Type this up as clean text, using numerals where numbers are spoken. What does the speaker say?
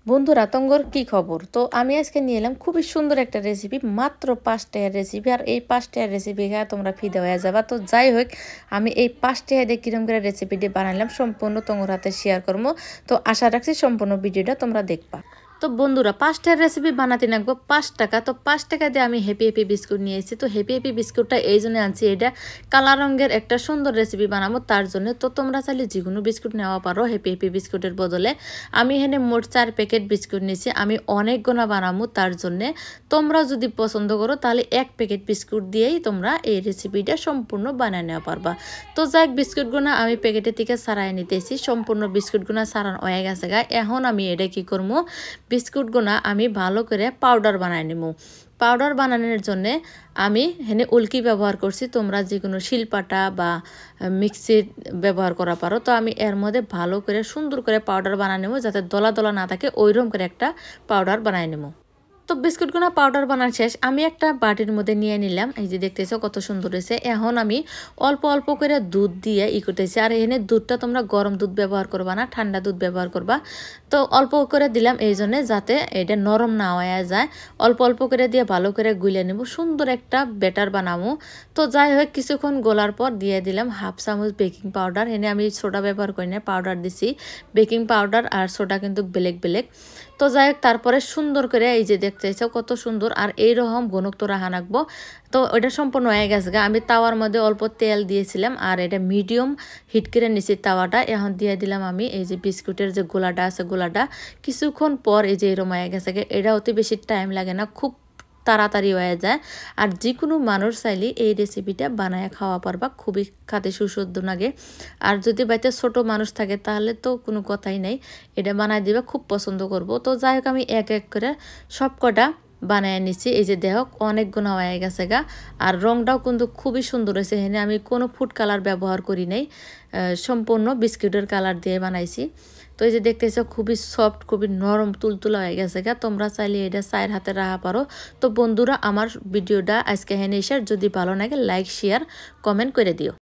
বন্ধুরা তঙ্গর কি খবর? তো আমি আজকে নিয়ে এলাম খুবই সুন্দর একটা রেসিপি, মাত্র ৫ টাকার রেসিপি। আর এই ৫ টাকার রেসিপি খায় তোমরা ফিদা হয়ে যাবা। তো যাই হোক, আমি এই ৫ টাকা দিয়ে কিরম করে রেসিপিটি বানাইলাম সম্পূর্ণ তোমার হাতে শেয়ার করবো। তো আশা রাখছি সম্পূর্ণ ভিডিওটা তোমরা দেখবা। তো বন্ধুরা ৫ টাকার রেসিপি বানাতে লাগবো ৫ টাকা। তো ৫ টাকা দিয়ে আমি হ্যাপি হ্যাপি বিস্কুট নিয়ে এসেছি। তো হ্যাপি হ্যাপি বিস্কুটটা এই জন্য আনছি, এটা কালা রঙের একটা সুন্দর রেসিপি বানাবো তার জন্য। তো তোমরা চাইলে যে কোনো বিস্কুট নেওয়া পারো হ্যাপি হ্যাপি বিস্কুটের বদলে। আমি এখানে মোট ৪ প্যাকেট বিস্কুট নিয়েছি, আমি অনেক গোনা বানাবো তার জন্যে। তোমরা যদি পছন্দ করো তাহলে ১ প্যাকেট বিস্কুট দিয়েই তোমরা এই রেসিপিটা সম্পূর্ণ বানিয়ে নেওয়া পারবা। তো যাই বিস্কুটগুলো আমি প্যাকেটের থেকে সারাই নিতেছি, সম্পূর্ণ বিস্কুটগুলো সারান হয়ে গেছে গা। এখন আমি এটা কি করবো, বিস্কুটগুলো আমি ভালো করে পাউডার বানায় নেব। পাউডার বানানোর জন্য আমি এখানে উল্কি ব্যবহার করছি, তোমরা যে কোনো শিলপাটা বা মিক্সি ব্যবহার করা পারো। তো আমি এর মধ্যে ভালো করে সুন্দর করে পাউডার বানিয়ে নেব, যাতে দলা দলা না থাকে ওইরকম করে একটা পাউডার বানিয়ে নেব। তো বিস্কুটগুলো পাউডার বানানো শেষ, আমি একটা বাটির মধ্যে নিয়ে নিলাম। এই যে দেখতেছো কত সুন্দর হয়েছে। এখন আমি অল্প অল্প করে দুধ দিয়ে করতেছি। আর এখানে দুধটা তোমরা গরম দুধ ব্যবহার করবা না, ঠান্ডা দুধ ব্যবহার করবা। তো অল্প করে দিলাম এই জন্যে যাতে এটা নরম না হয়ে যায়। অল্প অল্প করে দিয়ে ভালো করে গুলে নেব, সুন্দর একটা ব্যাটার বানাবো। তো যাই হোক, কিছুক্ষণ গোলার পর দিয়ে দিলাম 1/2 চামচ বেকিং পাউডার। এনে আমি সোডা ব্যবহার করি না, পাউডার দিছি। বেকিং পাউডার আর সোডা কিন্তু ব্ল্যাক ব্ল্যাক। তো যাই হোক, তারপরে সুন্দর করে এই যে দেখতেছো কত সুন্দর আর এইরকম ঘনত্ব রাখা রাখবো। তো ওইটা সম্পূর্ণ হয়ে গেছে। আমি তাওয়ার মধ্যে অল্প তেল দিয়েছিলাম আর এটা মিডিয়াম হিট করে নিছি তাওয়াটা। এখন দিয়ে দিলাম আমি এই যে বিস্কুটের যে গোলাটা আছে, গোলাটা কিছুক্ষণ পর এই যে এরকম হয়ে গেছে। এটা অতি বেশি টাইম লাগে না, খুব তাড়াতাড়ি হয়ে যায়। আর যে কোনো মানুষ চাইলে এই রেসিপিটা বানায় খাওয়া পারবা, খুবই খেতে সুস্বাদু লাগে। আর যদি বাড়িতে ছোট মানুষ থাকে তাহলে তো কোনো কথাই নেই, এটা বানায় দিবা, খুব পছন্দ করব। তো যাই হোক, আমি এক এক করে সব কটা বানায় নিচ্ছি। এই যে দেখো অনেক গুণা হয়ে গেছে গা। আর রংটাও কিন্তু খুবই সুন্দর হয়েছে। এখানে আমি কোনো ফুড কালার ব্যবহার করি নাই, সম্পূর্ণ বিস্কুটের কালার দিয়ে বানাইছি। তো এই যে দেখতেছো খুবই সফট, খুবই নরম তুলতুলা হয়ে গেছে গা। তোমরা চাইলে এটা চায়ের হাতে রাখা পারো। তো বন্ধুরা, আমার ভিডিওটা আজকে হেনে এসে যদি ভালো লাগে লাইক শেয়ার কমেন্ট করে দিও।